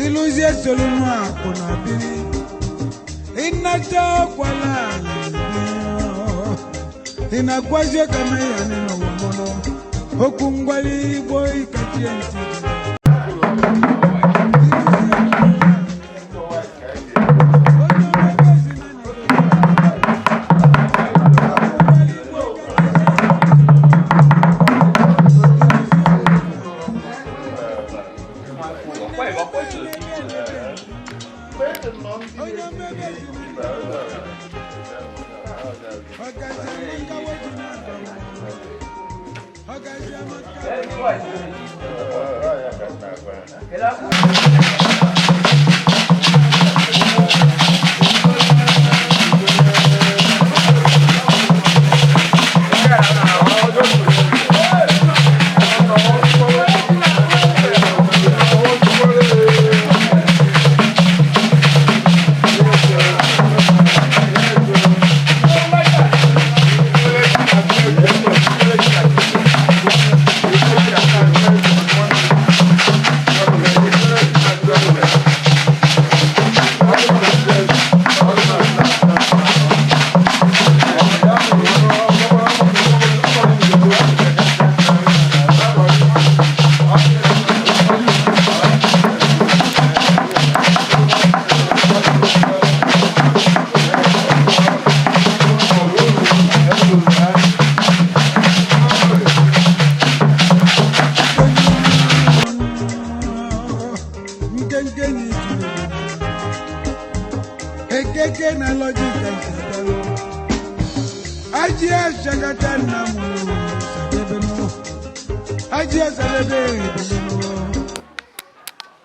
Iluzie solunwa kuna biri inacha kwala inakwaje kama yani no mono okungwali boy katienti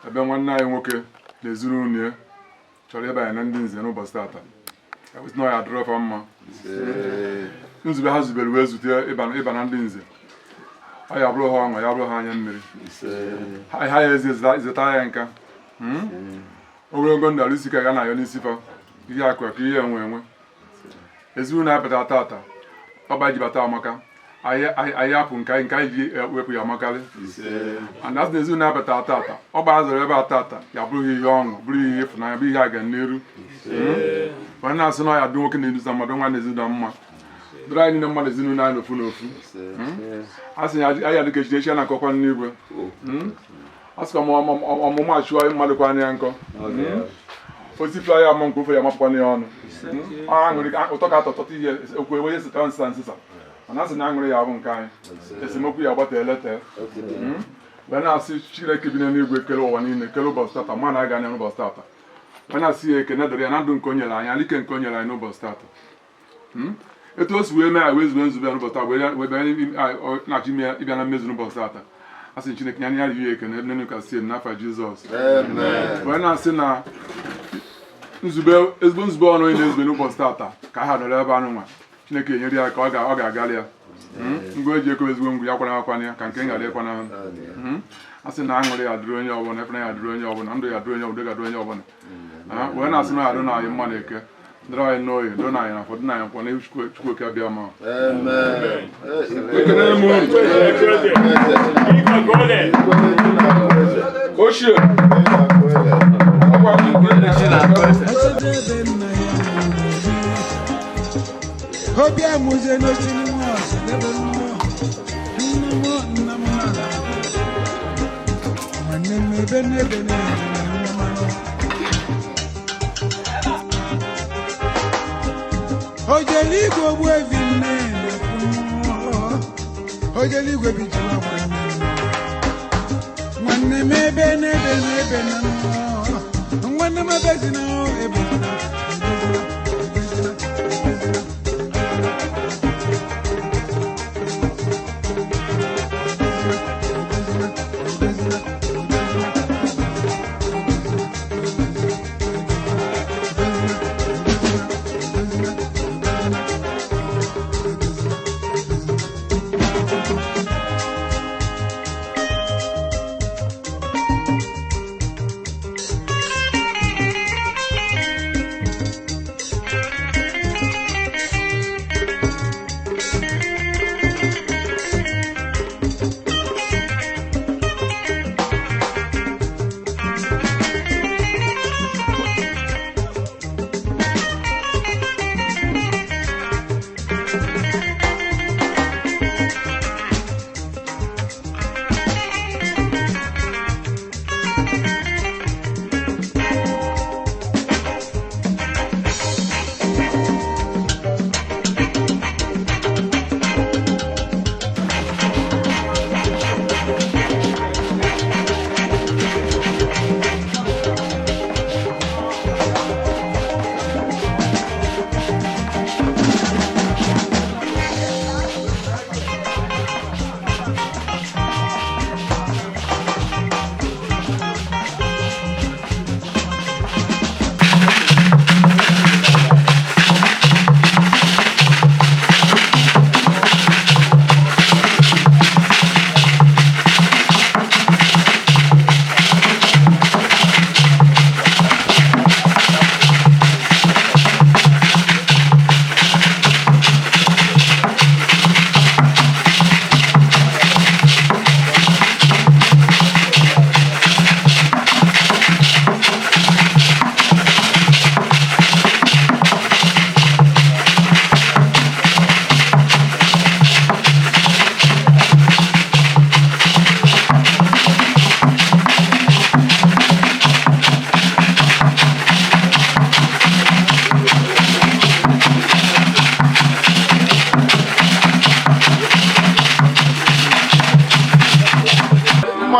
ebe nwanne anyị nwoke na-ezuru unu chọrọ ịbanye na ndị nze n'ụbọchị tata na ọ ya adịrọ fa mma nzube ha zubere wee zute ịba na ndị nze ọ ya bụrụ ha ọṅụ ya bụrụ ha anya mmiri ha ya ezi zeta ya nka ogologo ndụ alụsi ka ga na ya n'isi fa ihe akụ ka ihe enwe ezuru na-apụta tata ọba ji bata amaka anyị apụ nke anyị ji wepụ ya amakarị and asị na ezinụlọ na-abata tata ọ gbazara ebe a tata ya bụrụ ihe ọṅụ bụrụ ihe ịfụnanya bụ ihe a ga n'iru onye na-asị na ya dị nwoke na-eduza mmadụ nwa na ezinụlọ mma dịrị anyị niile mmadụ ezinụlọ anyị n'ofu n'ofu a sị ya ya dịka echide na akọkwa n'igwe a sị ka ọmụmụ achụọ mmadụ kwa anya nkọ osifụ ya ama nke ofe ya amapụkwana ya ọnụ ụtọ ka atọtọta ihe okwu ewe sita nsịsa nsịsa mana asị na aṅụrị ya bụ nke anyị esemokwu ya gbata eleta wee na-asị Chineke bi n'eluigwe kele ụwa niile kele ụbọchị tata ma na-aga anya n'ụbọchị tata wee na-asị ya ekene dịrị ya na ndụ nke o nyere anyị alike nke o nyere anyị n'ụbọchị tata etu o si wee mee anyị wee zube nzube ya n'ụbọchị tata wee bịa na-achọ ime ịbịa na mmezu n'ụbọchị tata asị Chineke ya ya rie ekene ebe nenu ka sie n'afa Jizọs wee na-asị na ezigbo nzube ọnụ onye na-ezube n'ụbọchị tata ka ha nọrọ ebe anụ nwa Chineke enyere ya ka ọ ga-agalị ya ngwa eji eko ezigbo ngwu ya kwara akwana ya ka nke ngara ekwana a sị na aṅụrị ya dịrị onye ọbụla efere ya dịrị onye ọbụla ndụ ya dịrị onye ọbụla ga-adịrị onye ọbụla wee na-asị na ya dụ na anyị mma na eke dịrị anyị n'oyi dụ na anyị na afọ dị na anyị nkwa na Chukwu oke abịa ma ochie Obi amuze no sinimo sedebe no namo maneme bene Ojeli go bu evinne Ojeli go bi jwa maneme bene no maneme bezina ebona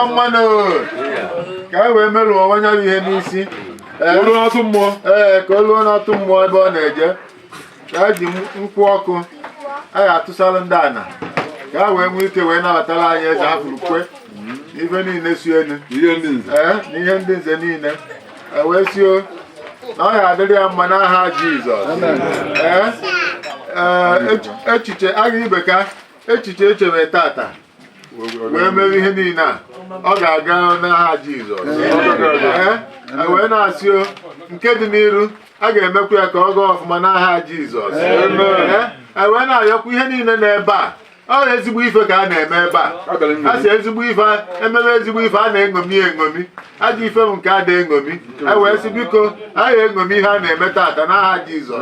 mmanụ ka anyị wee merụọ onye bụ ihe n'isi olu na-atụ mmụọ ka olu na-atụ mmụọ ebe ọ na-eje ka a ji nkwụ ọkụ anyị atụsara ndị ana ka ha wee nwee ike wee nabatara anyị eze afụrụkwe ife niile si enu ihe ndị nze na ihe ndị nze niile wee sio na ọ ya adịrị ya mma n'aha Jizọs echiche aga ibe ka echiche echebe tata wee mere ihe niile a ọ ga-aga n'aha Jizọs wee na-asị nke dị n'iru a ga-emekwa ya ka ọ gaa ọfụma n'aha Jizọs wee na-ayọkwa ihe niile n'ebe a ọ ezigbo ife ka a na-eme ebe a sị ezigbo ife emebe ezigbo ife a na-eṅomi eṅomi ajọ ife bụ nke a na-eṅomi wee sị biko a ga-eṅomi ihe a na-eme tata n'aha Jizọs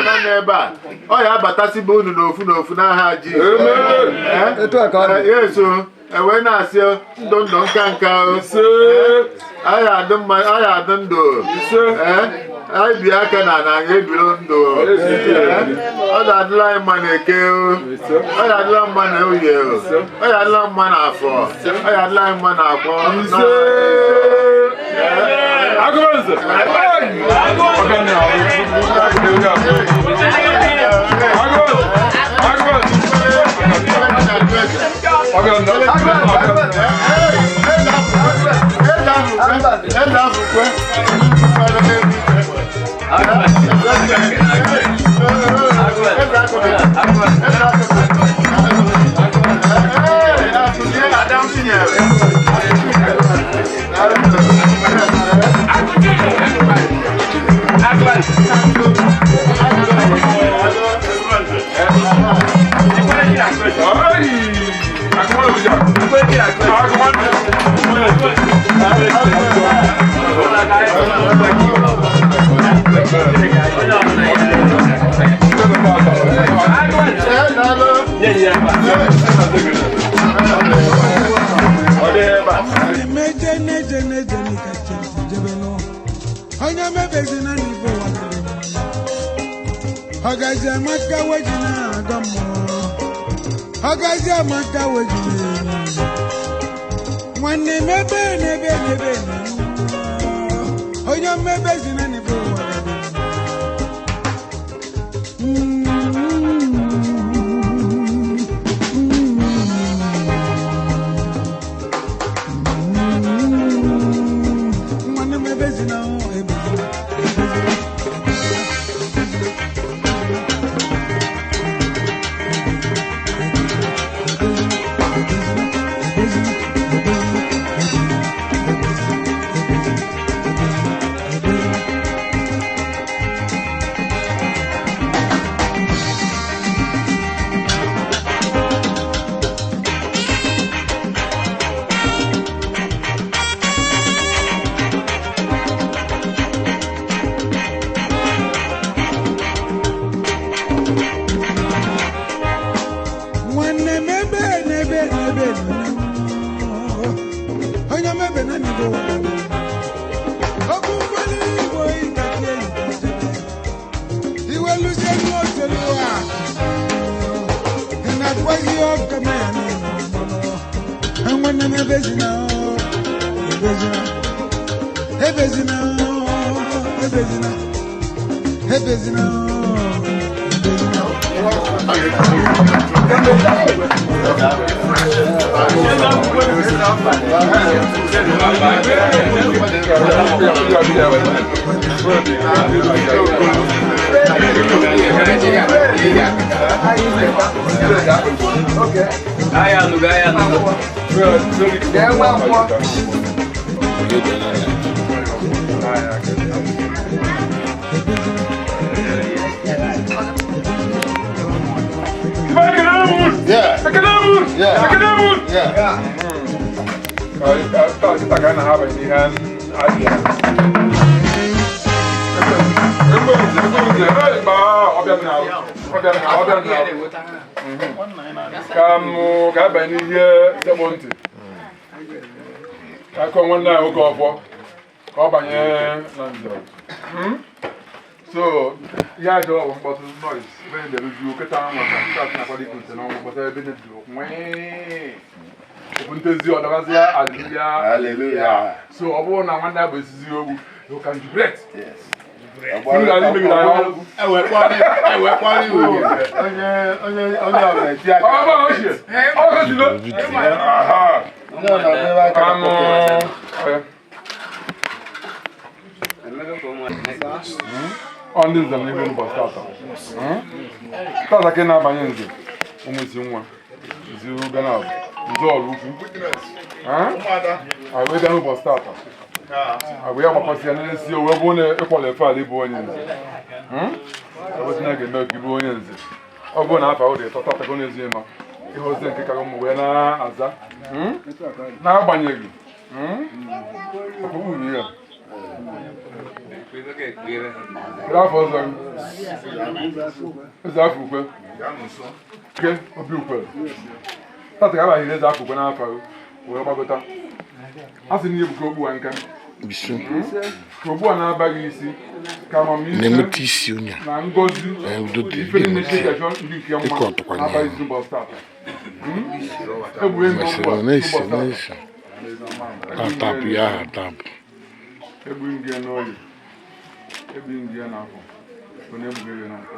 na n'ebe a ọ ya abatasịba unu n'ofu n'ofu n'aha Jizọs eso wee na-asị ndụ ndụ nka nka anyị adị ndụ anyị bi aka na anyị ebiro ndụ ọ ga-adịla anyị mma na eke ọ ga-adịla mma na oye ọ ga-adịla mma na afọ ọ ga-adịla anyị mma na akwọ so yeah, I don't want noise. When the review get on, what I'm talking about, it's an almost a bit of opuntezi ọdọgazịa hallelujah. Hallelujah. So ọ bụrụ na nwanne ya bụ esizi ogwu, you can jubilate. Yes. Unu ga n'ime gị na ya ọgwụ. Ewekwarị iwu onye ọbụla eti aka. Ọ bụ ochie. Ọ bụ ochie. Aha. Ndị ọ na-ebe aka na pocket. Ọ ndị nze na ibe n'ụbọchị tata. Tata ka ị na-abanye nze ụmụ isi nwa isi ube na nze ọrụ ukwu. Anyị wee bịa n'ụbọchị tata. Anyị wee gbakọsị ya n'esi o wee bụ na ịkwọla efe ala ịbụ onye nze. Ewesị na ga-eme ka ịbụ onye nze. Ọ bụrụ na afọ ahụ dị ịtọ tata ka ọ na-ezi ịma ihe ozi nke karịa ụmụ wee na-aza n'agbanyeghị ọkpụkpụ ya. Afọ ọzọ eze afọ ukwe ke obi ukwe tata ga abaghị eze afọ ukwe n'afọ wee gbagota a sị na ihe bụ ka ogbu a nka ka ogbu a na-abaghị isi ka amamihe na ngozi ife niile chekachọ ndị nke mma na-abaghị isi ụbọchị tata egbughe nke ogbu a ụbọchị tata egbu nge n'oyi egbu nge n'afọ onye egbu nge n'afọ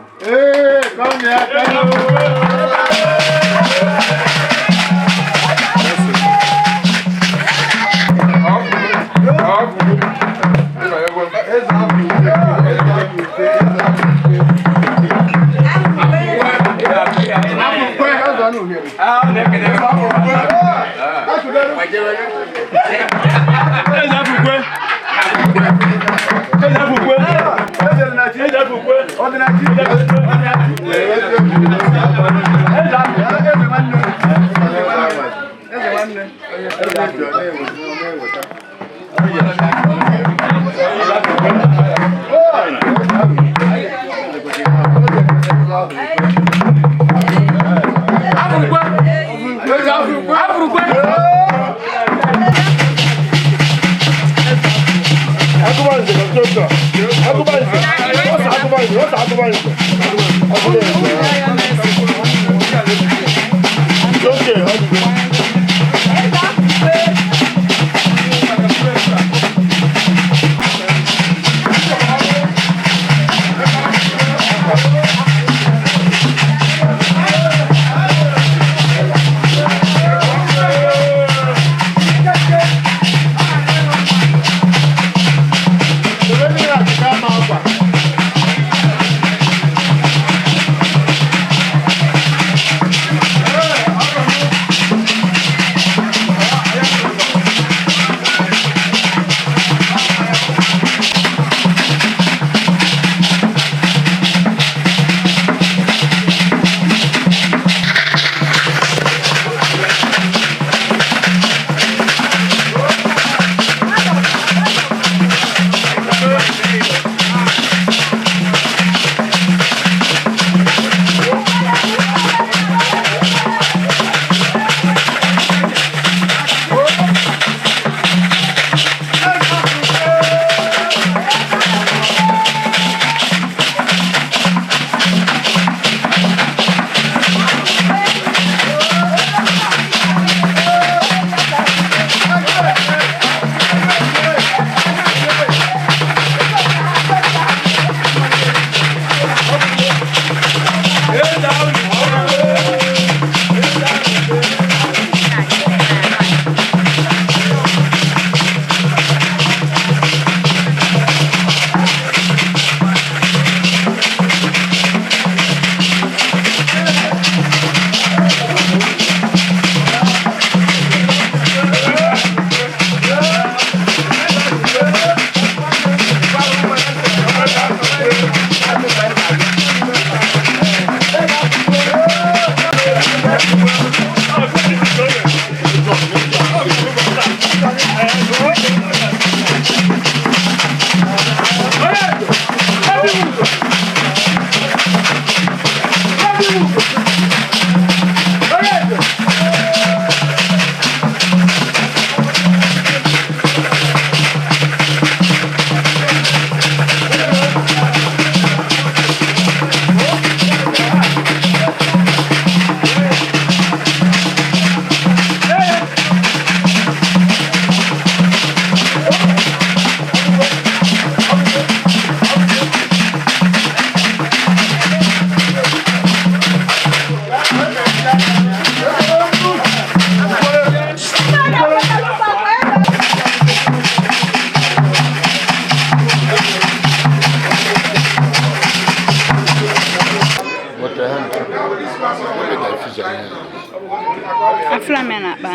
Afla me na ba.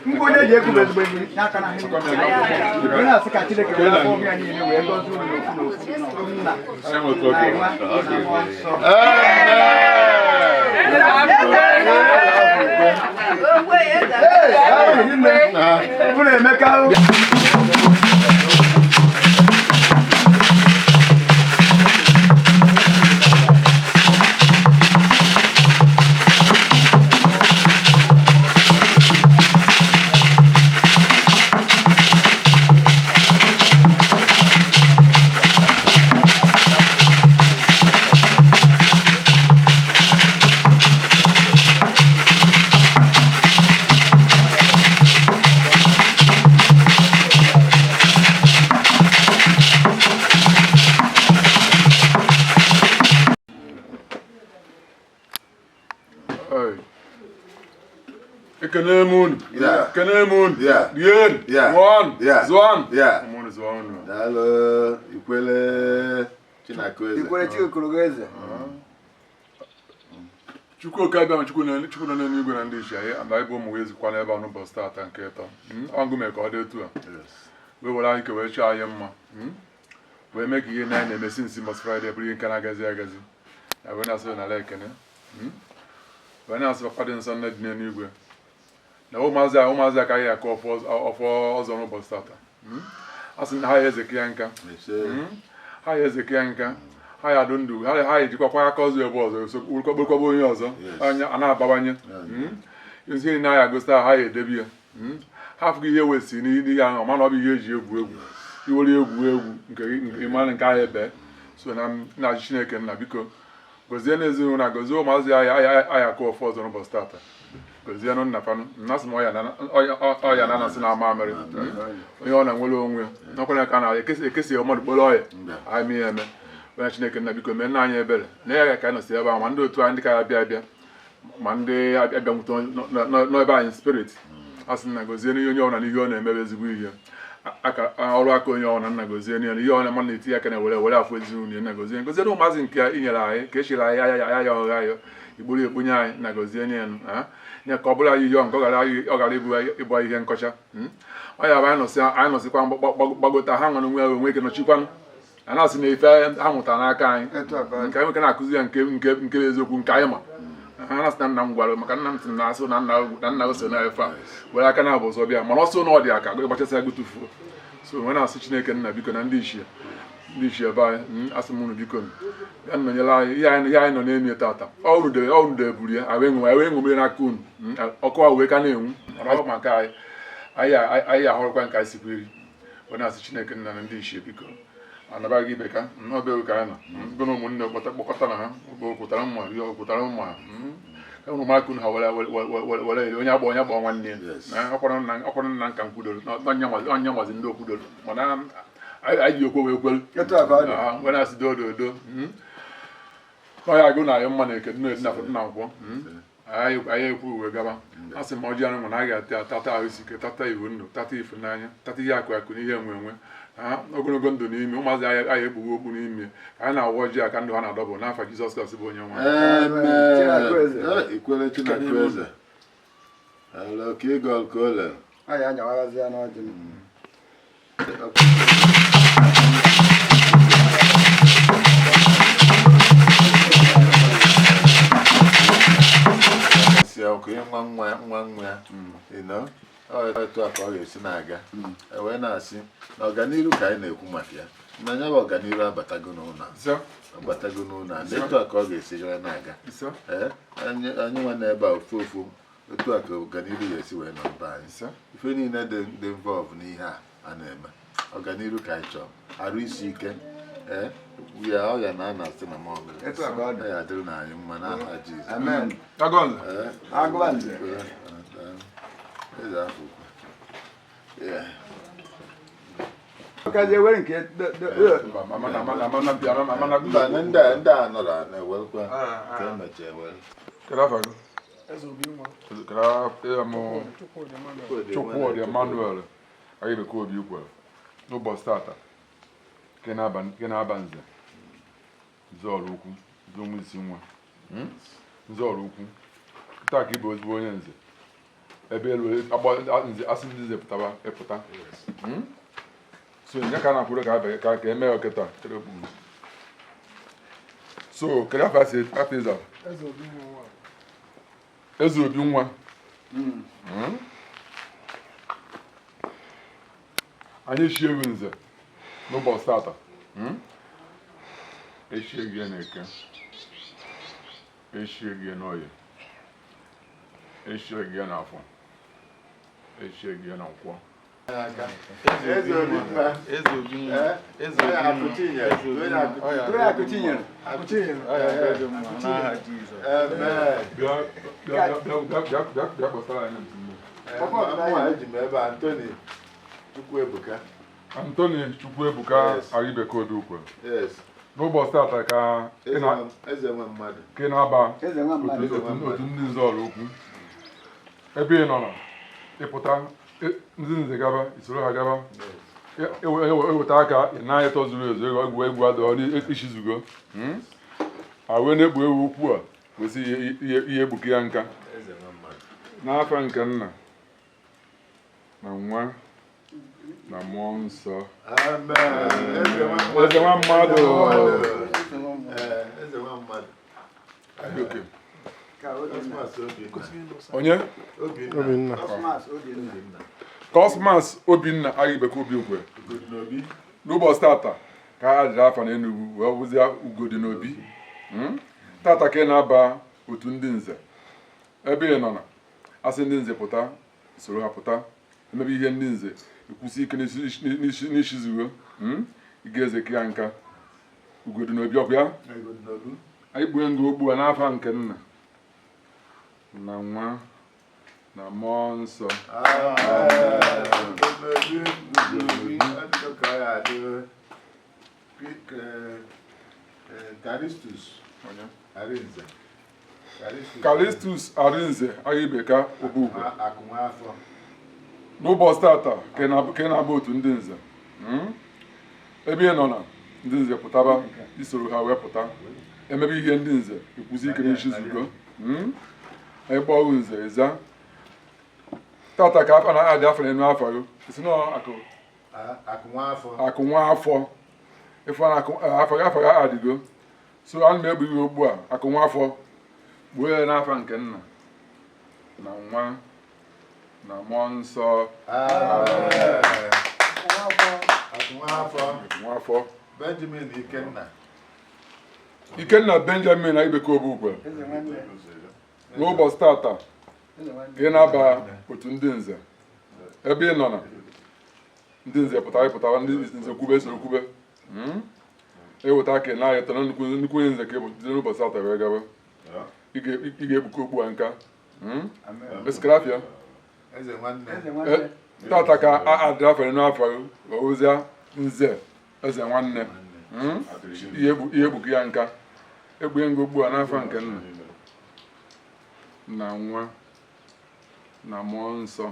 Mgonye je ku bezbe ni n'aka na hin. We na sika chile ke na fo mi ani ni we go zu no na. Kenemun, Yeah. Kenemun, Yeah. Bien, Yeah. One, Yeah. Zwan, Yeah. Mon Zwan. Daalụ Ikwele Chinakweze. Ikwere chi okorogeze. Chukwu oke abịa Chukwu nọ n'eluigwe na ndị ichie anyị and anyị bụ ụmụ wee zikwa n'ebe anụ ụbọchị taata nke ịtọ ọgụ mee ka ọ dị etu a wee were anyị wee chọọ anyị mma wee mee ka ihe na anyị na-emesi nsi mbọsị Fraịde bụrụ ihe nke na-agazi agazi na wee na-asị n'ala ekene wee na-asị papa dị nsọ nne dị n'eluigwe na ụmụazị aka anyị akọ ọfọ ọzọ n'ụbọchị taata a sị na ha ya ezeke ya nka ha ya ezeke ya nka ha ya adụ ndụ ha ejikwa aka ọzọ ebe ọzọ kpokpokpọ onye ọzọ anya a na-abawanye ihe na ya gosi ha ya edebi ya ha afụghị ihe wesi n'ihe ahụ ọma na ọ bụ ihe eji egwu egwu iwere egwu nke ịmara nke ahụ ebe so na Chineke nna biko gozie n'ezinụlọ na gozie ụmụazị aya aka ọfọ ọzọ n'ụbọchị taata gozie nụ nna fanụ nnasị m ọya na-anasị na ama amịrị onye ọ na-enwere onwe nakwana ka na-ekesi mmadụ kpọrọ ọya anyị ihe eme onye Chineke nna biko mee nna anyị ebere na ya ka anyị nọsi ebe ahụ ma ndị otu anyị ndị ka abịa abịa ma ndị abịa nwute n'ebe anyị spirit a sị na gozie n'ihe onye ọbụla n'ihe ọ na-emebe ezigbo ihe ọrụ aka onye ọbụla nna gozie n'ihe ihe ọ na-ama na-eti aka na were afọ ezinụlọ na gozie na ụmụazị nke inyere anyị ka echiri anyị ya ọghịgha ayọ igburu ekpunye anyị na gozie nye nye ka ọ bụla ihe ọ nke ọ gara ịbụ ihe nkọcha ọ ya bụ anyị nọsịkwa gbagota ha nwere onwe ike nọchikwanụ a na-asị na ife ha mụtara n'aka anyị nke anyị nwoke na-akụzi ya nke eziokwu nke anyị ma ha na-asị na nna m gwara maka nna m sị na asụ na nna o so na efe a were aka na abụ ọzọ bịa mana ọsọ na ọ dị aka ịgbachasị ya gụtufuo so nwe na-asị Chineke nna biko na ndị ichie ebe anyị asị m unu biko ya nọnyere anyị ihe anyị nọ na-emi tata ọrụ de buru ya wee ṅomere n'aka unu ọkụ ahụ wee ka na-enwu maka anyị ahụrụkwa nke anyị sikwa iri wee na-asị Chineke nna na ndị ichie biko anabaghị ibe ka n'ọbịa ka anyị nọ bụ na ụmụnne kpọkọta na ha okwutara mma rie okwutara mma ụmụ makụ ha were eri onye agba nwanne ya ọkwara nna nka m kwudoro onye nwazi ndị okwudoro mana anyị ji okwu wee kwelu wee na-asị dododo ọya agụ na anyị mma na eke na nkwọ anyị ekwu uwe gaba a sị m ọjị anụ na a ga-ata tata ahụ isi ike tata iwu ndụ tata ifunanya tata ihe akụ akụ na ihe enwe ogologo ndụ n'ime ụmụazị anyị ekpughe okpu n'ime anyị na-awa ọjị aka ndụ ha na-adọbụ n'afa Jizọs Kraịst bụ onye nwe ikwere Chineke eze ka ịgọ ka o lere anyị anyawaghazi ya n'ọjị si ọkụ nwa ya etu a ka ọ ga-esi na-aga wee na-asị na ọganiru ka anyị na-ekwu maka ya na anya bụ ọganiru abatago n'ụlọ a etu a ka ọ ga-esi na-aga anyị nwa na-ebe a ofu etu a ka ọganiru ga-esi wee nọ mba anyị ife niile dị involve n'ihe a na-eme ọganiru ka anyị chọrọ arụ isi ike ya ọya na a na-asị na mọgụ ya adịrị na anyị mma n'aha Jizọs Okazie were nke ndị a nọrọ na-ewekwa ka emecha ewere Chukwudị Emmanuel anyị bekee obi ikwere n'ụbọchị tata nke na-aba nze nzọọrụ ukwu nzọmụ isi nwa nzọọrụ ukwu taa ka ịbụ ezigbo onye nze ebe elu nze asị ndị nze pụtaba ịpụta so nye ka na-akwụrụ ka eme ya oketa so kedu afọ asị afọ ịza eze obi nwa anyị echie ewu nze n'ụbọchị tata echie gị n'eke echie gị n'oye echie gị n'afọ echie gị na nkwọ Antoni Chukwuebuka Aribeke Odukwe n'ụbọchị tata ka ị na-aba otu ndị nzọọrụ ukwu ebe ị nọ na ịpụta ndị nze gaba isoro ha gaba eweta aka ị na-ayịtọ zuru ezu egwu adọ ishizugo a wee na-egbu ewu ukwu a kwesị ihe egbuke ya nka n'afa nke Nna na Nwa na Mmụọ Nsọ eze nwa mmadụ onye Cosmas Obinna Aribeke Obiukwe n'ụbọchị tata ka ha jiri afa n'Enugu wee wụzie Ugodi n'Obi tata ka ị na-aba otu ndị nze ebe ị nọ na asị ndị nze pụta soro ha pụta emebe ihe ndị nze ekwusi ike n'ishizugo ị ga-eze ya nka Ugodi n'Obi ọkụ ya anyị gbue nga ogbu a n'afa nke Nna na Nwa na Mmụọ Nsọ Calistus Arinze Aribeke Obukwe n'ụbọchị tata ka ị na-aba otu ndị nze ebe ị nọ na ndị nze pụtaba isoro ha wee pụta emebe ihe ndị nze ekwuzi ike n'ishizugo anyị gbọọ nze eza tata ka afa na-adị afọ n'enu afọ gị isi akụ nwa afọ ife na afọ gị adịgo so ana m egbu ihe ugbu a akụ nwa afọ gbuo ya n'afa nke Nna na Nwa na Mmụọ Nsọ Nwafọ Benjamin Ikenna Benjamin Aribeke Obukwe n'ụbọchị tata ị na-aba otu ndị nze ebe ị nọ na ndị nze pụtara ndị nze kwube soro kwube eweta aka na-ayọta na nnukwu nze ka dị n'ụbọchị tata wee gaba ị ga-ekpuke okpu a nka esikarafịa tata ka adị afọ n'afọ oozia nze eze nwanne ihe egbuke ya nka egbue ngo ogbu a n'afọ nke Nna na Nwa na Mmụọ Nsọ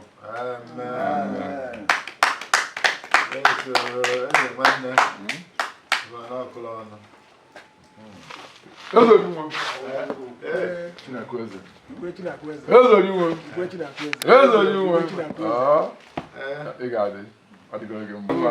Eze obi nwa. Chineke eze. Eze obi nwa. Eze obi nwa. Ị ga-adị. Ọ dịgo gị mma.